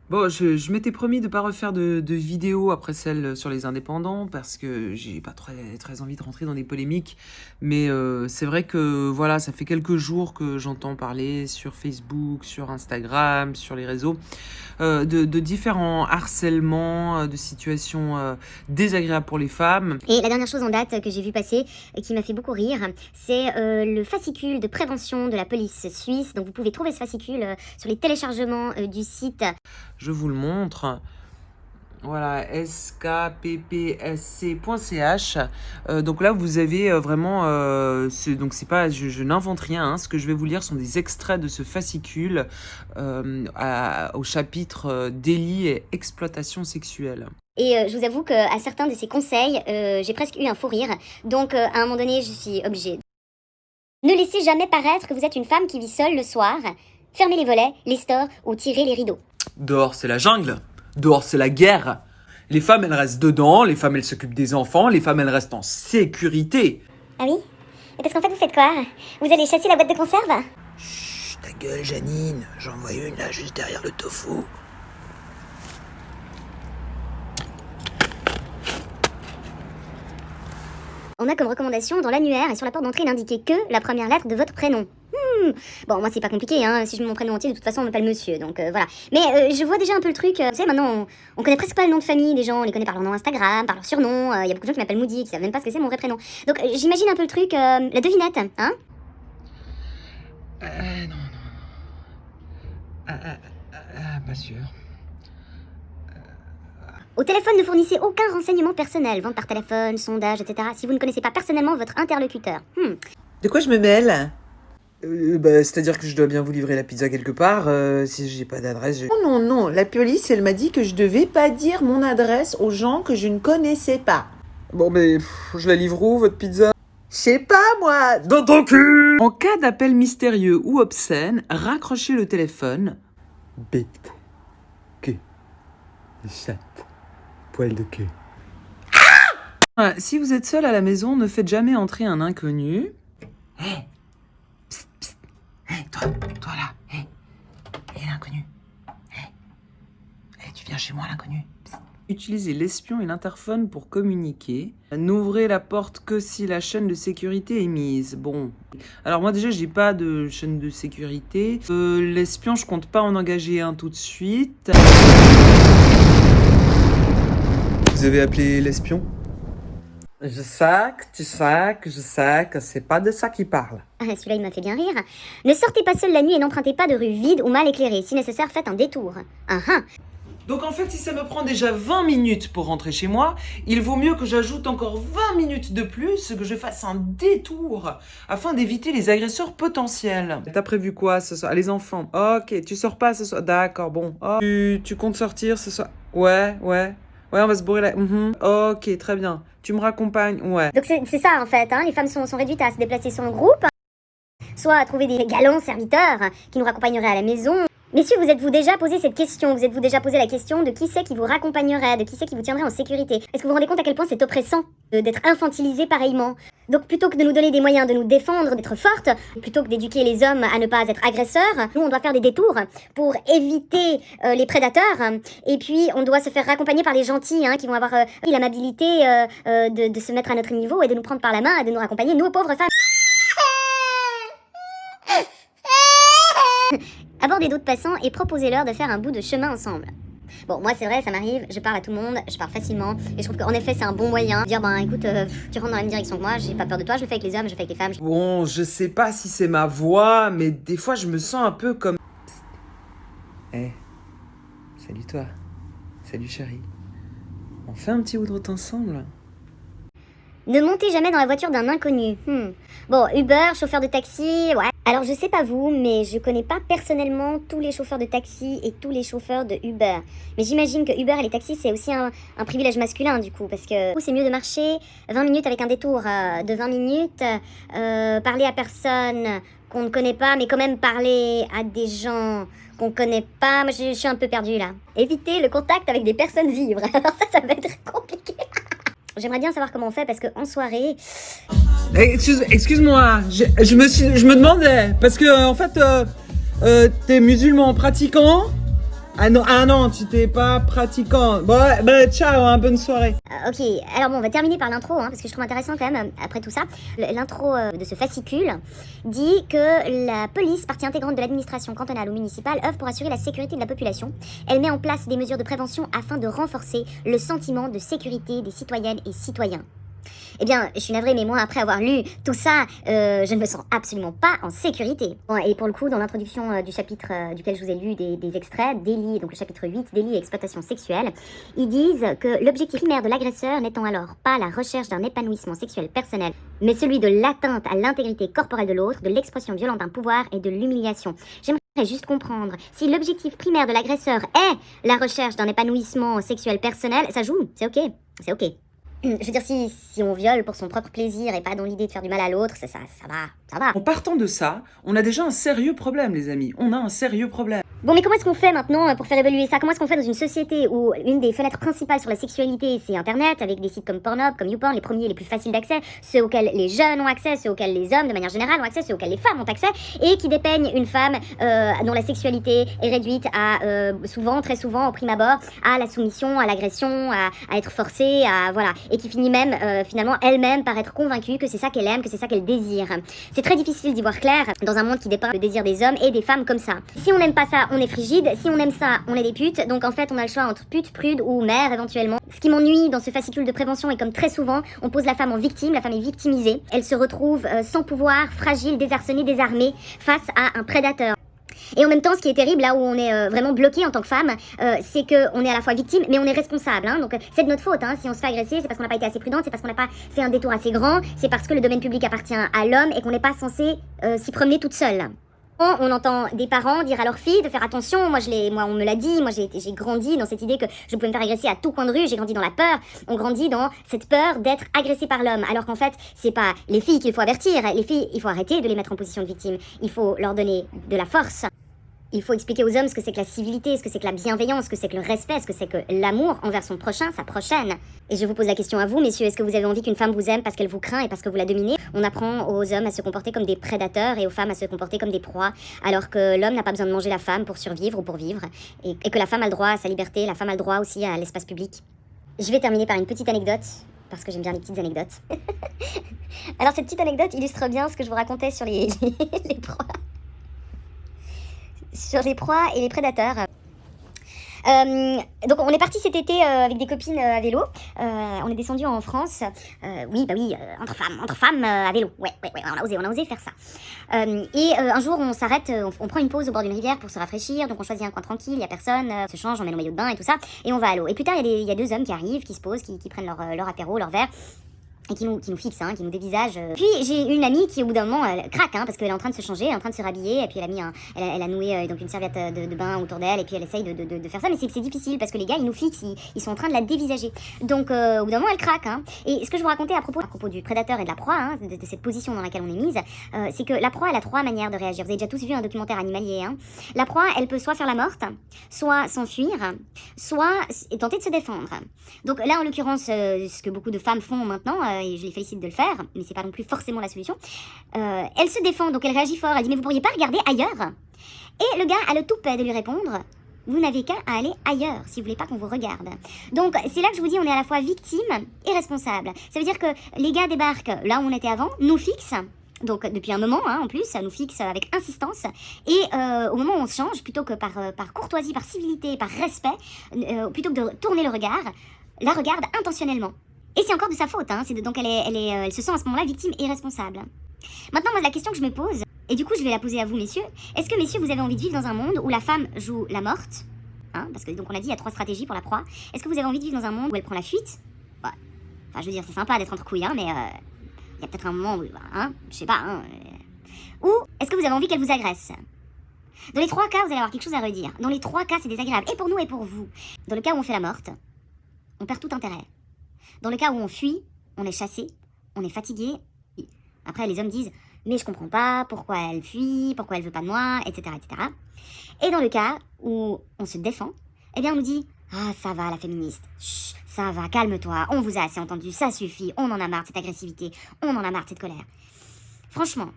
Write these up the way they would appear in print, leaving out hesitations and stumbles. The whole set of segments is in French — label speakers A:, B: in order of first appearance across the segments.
A: Bon, je m'étais promis de pas refaire de vidéos après celle sur les indépendants parce que j'ai pas très envie de rentrer dans des polémiques. Mais c'est vrai que voilà, ça fait quelques jours que j'entends parler sur Facebook, sur Instagram, sur les réseaux, de différents harcèlements, de situations désagréables pour les femmes.
B: Et la dernière chose en date que j'ai vu passer et qui m'a fait beaucoup rire, c'est le fascicule de prévention de la police suisse. Donc vous pouvez trouver ce fascicule sur les téléchargements du site.
A: Je vous le montre. Voilà, skppsc.ch. Donc là, vous avez vraiment. Donc c'est pas, je n'invente rien. Hein. Ce que je vais vous lire sont des extraits de ce fascicule au chapitre délit et exploitation sexuelle.
B: Et je vous avoue qu'à certains de ces conseils, j'ai presque eu un fou rire. Donc à un moment donné, je suis obligée. Ne laissez jamais paraître que vous êtes une femme qui vit seule le soir. Fermez les volets, les stores ou tirez les rideaux.
A: Dehors, c'est la jungle. Dehors, c'est la guerre. Les femmes, elles restent dedans. Les femmes, elles s'occupent des enfants. Les femmes, elles restent en sécurité.
B: Ah oui? Et parce qu'en fait, vous faites quoi? Vous allez chasser la boîte de conserve?
A: Chut, ta gueule, Janine. J'en vois une là, juste derrière le tofu.
B: On a comme recommandation dans l'annuaire et sur la porte d'entrée d'indiquer que la première lettre de votre prénom. Bon, moi c'est pas compliqué, hein. Si je mets mon prénom entier, de toute façon on m'appelle monsieur, donc voilà. Mais je vois déjà un peu le truc, vous savez, maintenant on connaît presque pas le nom de famille des gens, on les connaît par leur nom Instagram, par leur surnom, il y a beaucoup de gens qui m'appellent Moody, qui savent même pas ce que c'est mon vrai prénom. Donc j'imagine un peu le truc, la devinette, hein.
A: Non. Pas sûr.
B: Au téléphone, ne fournissez aucun renseignement personnel, vente par téléphone, sondage, etc. si vous ne connaissez pas personnellement votre interlocuteur.
A: De quoi je me mêle? C'est-à-dire que je dois bien vous livrer la pizza quelque part. Si j'ai pas d'adresse,
C: Non, la police, elle m'a dit que je devais pas dire mon adresse aux gens que je ne connaissais pas.
A: Bon, mais je la livre où, votre pizza?
C: Je sais pas, moi.
A: Dans ton cul! En cas d'appel mystérieux ou obscène, raccrochez le téléphone.
D: Bête, queue, chatte, poil de queue.
A: Si vous êtes seul à la maison, ne faites jamais entrer un inconnu. Hé! Psst, psst. Hé, toi là. Hé, l'inconnu. Hé, tu viens chez moi, l'inconnu. Psst. Utilisez l'espion et l'interphone pour communiquer. N'ouvrez la porte que si la chaîne de sécurité est mise. Bon. Alors moi déjà, j'ai pas de chaîne de sécurité. L'espion, je compte pas en engager un tout de suite. Vous avez appelé l'espion?
C: Je sais que c'est pas de ça qu'il parle.
B: Ah, celui-là, il m'a fait bien rire. Ne sortez pas seul la nuit et n'empruntez pas de rue vide ou mal éclairée. Si nécessaire, faites un détour.
A: Donc en fait, si ça me prend déjà 20 minutes pour rentrer chez moi, il vaut mieux que j'ajoute encore 20 minutes de plus, que je fasse un détour, afin d'éviter les agresseurs potentiels. T'as prévu quoi ce soir? Les enfants. Ok, tu sors pas ce soir? D'accord, bon. Oh, tu comptes sortir ce soir? Ouais, on va se bourrer là. Ok, très bien. Tu me raccompagnes? Ouais.
B: Donc c'est ça en fait, hein. Les femmes sont réduites à se déplacer sur le groupe, soit à trouver des galants serviteurs qui nous raccompagneraient à la maison. Messieurs, vous êtes-vous déjà posé cette question? Vous êtes-vous déjà posé la question de qui c'est qui vous raccompagnerait, de qui c'est qui vous tiendrait en sécurité? Est-ce que vous vous rendez compte à quel point c'est oppressant d'être infantilisé pareillement? Donc plutôt que de nous donner des moyens de nous défendre, d'être fortes, plutôt que d'éduquer les hommes à ne pas être agresseurs, nous on doit faire des détours pour éviter les prédateurs. Et puis on doit se faire raccompagner par les gentils qui vont avoir l'amabilité de se mettre à notre niveau et de nous prendre par la main et de nous raccompagner, nous pauvres femmes. Abordez d'autres passants et proposez-leur de faire un bout de chemin ensemble. Bon, moi c'est vrai, ça m'arrive, je parle à tout le monde, je parle facilement, et je trouve qu'en effet c'est un bon moyen de dire, écoute, tu rentres dans la même direction que moi, j'ai pas peur de toi, je le fais avec les hommes, je le fais avec les femmes.
A: Bon, je sais pas si c'est ma voix, mais des fois je me sens un peu comme... Salut toi. Salut chérie. On fait un petit bout de route ensemble?
B: Ne montez jamais dans la voiture d'un inconnu. Bon, Uber, chauffeur de taxi, ouais. Alors je sais pas vous, mais je connais pas personnellement tous les chauffeurs de taxi et tous les chauffeurs de Uber. Mais j'imagine que Uber et les taxis c'est aussi un privilège masculin du coup, parce que c'est mieux de marcher 20 minutes avec un détour de 20 minutes, parler à personne qu'on ne connaît pas, mais quand même parler à des gens qu'on connaît pas. Moi je suis un peu perdue là. Évitez le contact avec des personnes ivres. Alors ça va être compliqué. J'aimerais bien savoir comment on fait parce qu'en soirée...
A: Excuse-moi, je me demandais, parce que en fait, t'es musulman pratiquant Ah non, tu t'es pas pratiquant. Bon, bah ciao, hein, bonne soirée.
B: Ok, alors bon, on va terminer par l'intro, hein, parce que je trouve intéressant quand même, après tout ça. L'intro de ce fascicule dit que la police, partie intégrante de l'administration cantonale ou municipale, œuvre pour assurer la sécurité de la population. Elle met en place des mesures de prévention afin de renforcer le sentiment de sécurité des citoyennes et citoyens. Eh bien, je suis navrée, mais moi, après avoir lu tout ça, je ne me sens absolument pas en sécurité. Bon, et pour le coup, dans l'introduction du chapitre duquel je vous ai lu des extraits, délit, donc le chapitre 8, délit et exploitation sexuelle, ils disent que l'objectif primaire de l'agresseur n'étant alors pas la recherche d'un épanouissement sexuel personnel, mais celui de l'atteinte à l'intégrité corporelle de l'autre, de l'expression violente d'un pouvoir et de l'humiliation. J'aimerais juste comprendre, si l'objectif primaire de l'agresseur est la recherche d'un épanouissement sexuel personnel, ça joue, c'est ok, c'est ok. Je veux dire, si on viole pour son propre plaisir et pas dans l'idée de faire du mal à l'autre, ça va.
A: En partant de ça, on a déjà un sérieux problème, les amis. On a un sérieux problème.
B: Bon, mais comment est-ce qu'on fait maintenant pour faire évoluer ça? Comment est-ce qu'on fait dans une société où une des fenêtres principales sur la sexualité, c'est Internet, avec des sites comme Pornhub, comme YouPorn, les premiers, les plus faciles d'accès, ceux auxquels les jeunes ont accès, ceux auxquels les hommes, de manière générale, ont accès, ceux auxquels les femmes ont accès, et qui dépeignent une femme dont la sexualité est réduite à, souvent, très souvent, au prime abord, à la soumission, à l'agression, à être forcée, voilà, et qui finit même, finalement, elle-même par être convaincue que c'est ça qu'elle aime, que c'est ça qu'elle désire. C'est très difficile d'y voir clair dans un monde qui dépeint le désir des hommes et des femmes comme ça. Si on n'aime pas ça, on est frigide. Si on aime ça, on est des putes. Donc en fait, on a le choix entre pute, prude ou mère éventuellement. Ce qui m'ennuie dans ce fascicule de prévention est comme très souvent, on pose la femme en victime, la femme est victimisée. Elle se retrouve sans pouvoir, fragile, désarçonnée, désarmée face à un prédateur. Et en même temps, ce qui est terrible, là où on est vraiment bloqué en tant que femme, c'est qu'on est à la fois victime, mais on est responsable. Hein, donc c'est de notre faute. Hein, si on se fait agresser, c'est parce qu'on n'a pas été assez prudente, c'est parce qu'on n'a pas fait un détour assez grand, c'est parce que le domaine public appartient à l'homme et qu'on n'est pas censé s'y promener toute seule. On entend des parents dire à leurs filles de faire attention. Moi, on me l'a dit. Moi, j'ai grandi dans cette idée que je pouvais me faire agresser à tout coin de rue. J'ai grandi dans la peur. On grandit dans cette peur d'être agressé par l'homme. Alors qu'en fait, c'est pas les filles qu'il faut avertir. Les filles, il faut arrêter de les mettre en position de victime. Il faut leur donner de la force. Il faut expliquer aux hommes ce que c'est que la civilité, ce que c'est que la bienveillance, ce que c'est que le respect, ce que c'est que l'amour envers son prochain, sa prochaine. Et je vous pose la question à vous, messieurs, est-ce que vous avez envie qu'une femme vous aime parce qu'elle vous craint et parce que vous la dominez? On apprend aux hommes à se comporter comme des prédateurs et aux femmes à se comporter comme des proies, alors que l'homme n'a pas besoin de manger la femme pour survivre ou pour vivre, et que la femme a le droit à sa liberté, la femme a le droit aussi à l'espace public. Je vais terminer par une petite anecdote, parce que j'aime bien les petites anecdotes. Alors cette petite anecdote illustre bien ce que je vous racontais sur les proies. Sur les proies et les prédateurs. Donc on est parti cet été avec des copines à vélo. On est descendu en France. Oui, entre femmes à vélo. Ouais, on a osé faire ça. Et un jour on s'arrête, on prend une pause au bord d'une rivière pour se rafraîchir. Donc on choisit un coin tranquille, il y a personne, on se change, on met nos maillots de bain et tout ça, et on va à l'eau. Et plus tard il y a deux hommes qui arrivent, qui se posent, qui prennent leur apéro, leur verre. Et qui nous fixent, hein, qui nous dévisagent. Puis j'ai une amie qui au bout d'un moment elle craque, hein, parce qu'elle est en train de se changer, elle est en train de se rhabiller, et puis elle a noué donc une serviette de bain autour d'elle, et puis elle essaye de faire ça, mais c'est difficile parce que les gars ils nous fixent, ils sont en train de la dévisager. Donc au bout d'un moment elle craque. Hein. Et ce que je vous racontais à propos du prédateur et de la proie, hein, de cette position dans laquelle on est mise, c'est que la proie elle a trois manières de réagir. Vous avez déjà tous vu un documentaire animalier. Hein. La proie elle peut soit faire la morte, soit s'enfuir, soit tenter de se défendre. Donc là en l'occurrence ce que beaucoup de femmes font maintenant, et je les félicite de le faire, mais c'est pas non plus forcément la solution. Elle se défend, donc elle réagit fort, elle dit mais vous pourriez pas regarder ailleurs? Et le gars a le toupet de lui répondre vous n'avez qu'à aller ailleurs si vous voulez pas qu'on vous regarde. Donc c'est là que je vous dis on est à la fois victime et responsable. Ça veut dire que les gars débarquent là où on était avant, nous fixent. Donc depuis un moment, hein, en plus, ça nous fixe avec insistance. Et au moment où on se change, plutôt que par courtoisie, par civilité, par respect, plutôt que de tourner le regard, la regarde intentionnellement. Et c'est encore de sa faute, hein. Donc elle se sent à ce moment-là victime et responsable. Maintenant, moi, la question que je me pose, et du coup je vais la poser à vous, messieurs, est-ce que, messieurs, vous avez envie de vivre dans un monde où la femme joue la morte, hein, parce que donc on a dit il y a 3 stratégies pour la proie. Est-ce que vous avez envie de vivre dans un monde où elle prend la fuite? Ouais. Enfin, je veux dire, c'est sympa d'être entre couilles, hein, mais il y a peut-être un moment où, hein, je sais pas, hein, ou est-ce que vous avez envie qu'elle vous agresse? Dans les 3 cas, vous allez avoir quelque chose à redire. Dans les 3 cas, c'est désagréable, et pour nous et pour vous. Dans le cas où on fait la morte, on perd tout intérêt. Dans le cas où on fuit, on est chassé, on est fatigué. Après, les hommes disent « Mais je comprends pas, pourquoi elle fuit, pourquoi elle veut pas de moi, etc. etc. » Et dans le cas où on se défend, eh bien on nous dit « Ah, ça va la féministe, chut, ça va, calme-toi, on vous a assez entendu, ça suffit, on en a marre de cette agressivité, on en a marre de cette colère. » Franchement,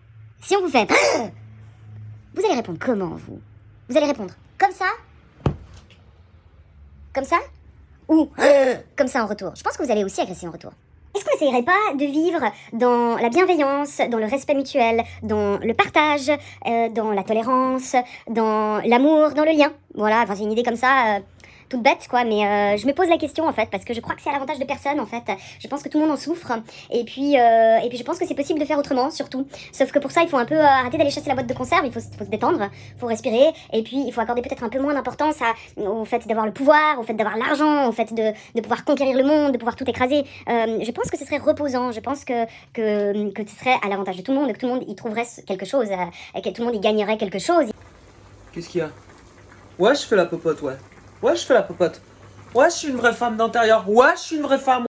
B: si on vous fait « Vous allez répondre comment, vous? Vous allez répondre comme ça? Comme ça? Ou comme ça en retour? Je pense que vous allez aussi agresser en retour. Est-ce qu'on n'essayerait pas de vivre dans la bienveillance, dans le respect mutuel, dans le partage, dans la tolérance, dans l'amour, dans le lien? Voilà, enfin c'est une idée comme ça, toute bête quoi, mais je me pose la question en fait, parce que je crois que c'est à l'avantage de personne en fait. Je pense que tout le monde en souffre, et puis je pense que c'est possible de faire autrement surtout. Sauf que pour ça il faut un peu arrêter d'aller chasser la boîte de conserve, il faut se détendre, il faut respirer, et puis il faut accorder peut-être un peu moins d'importance au fait d'avoir le pouvoir, au fait d'avoir l'argent, au fait de pouvoir conquérir le monde, de pouvoir tout écraser. Je pense que ce serait reposant, je pense que ce serait à l'avantage de tout le monde, que tout le monde y trouverait quelque chose, et que tout le monde y gagnerait quelque chose.
A: Qu'est-ce qu'il y a? Ouais, je fais la popote, ouais. Ouais, je fais la popote. Ouais, je suis une vraie femme d'intérieur. Ouais, je suis une vraie femme.